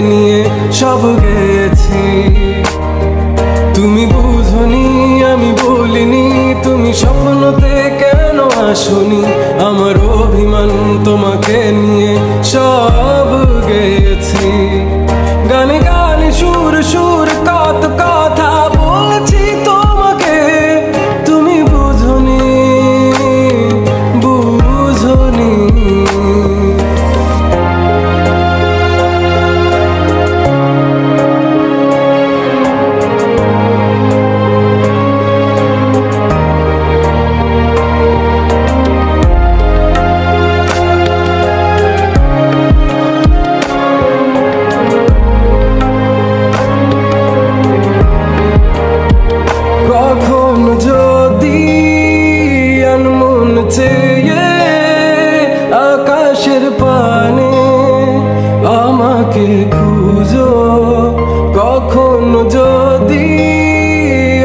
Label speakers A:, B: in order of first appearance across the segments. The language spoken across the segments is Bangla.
A: নিয়ে সব গেছি। তুমি বুঝনি আমি বলিনি, তুমি স্বপ্নতে কেন আসনি, আমার অভিমান তোমাকে নিয়ে সব গেছি। গানে গানে সুর সুর কত কথা বলছি তোমাকে, তুমি বুঝনি বুঝনি। কখন যদি আনমন চেয়ে আকাশের পানে আমাকে খুঁজো, কখন যদি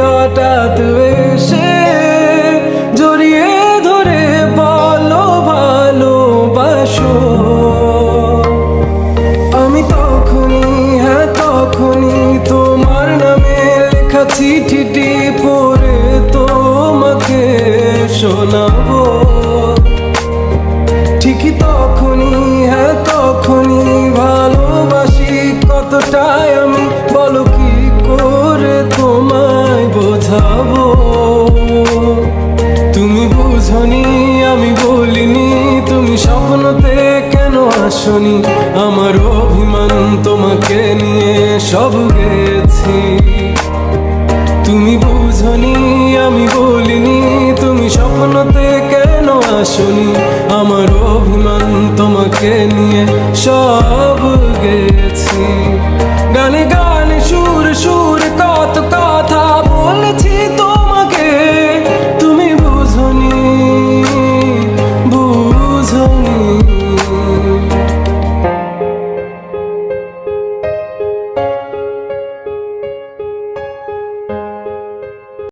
A: হঠাৎ এসে জড়িয়ে ধরে বলো ভালোবাসো, আমি তখনই হ্যাঁ তখনই তোমার নামে লেখা চিঠিটি পড়ে তোমাকে শোনাবো। ঠিকই তখনই হ্যাঁ তখনই ভালোবাসি কতটাই আমি, বলো কি করে তোমায় বোঝাবো। তুমি বুঝনি আমি বলিনি, তুমি স্বপ্নতে কেন আসনি, আমার অভিমান তোমাকে নিয়ে সব গেছি। তুমি বুঝনি আমি বলিনি, তুমি স্বপ্নতে কেন আসনি, আমার অভিমান তোমাকে নিয়ে সব গেছি। গানে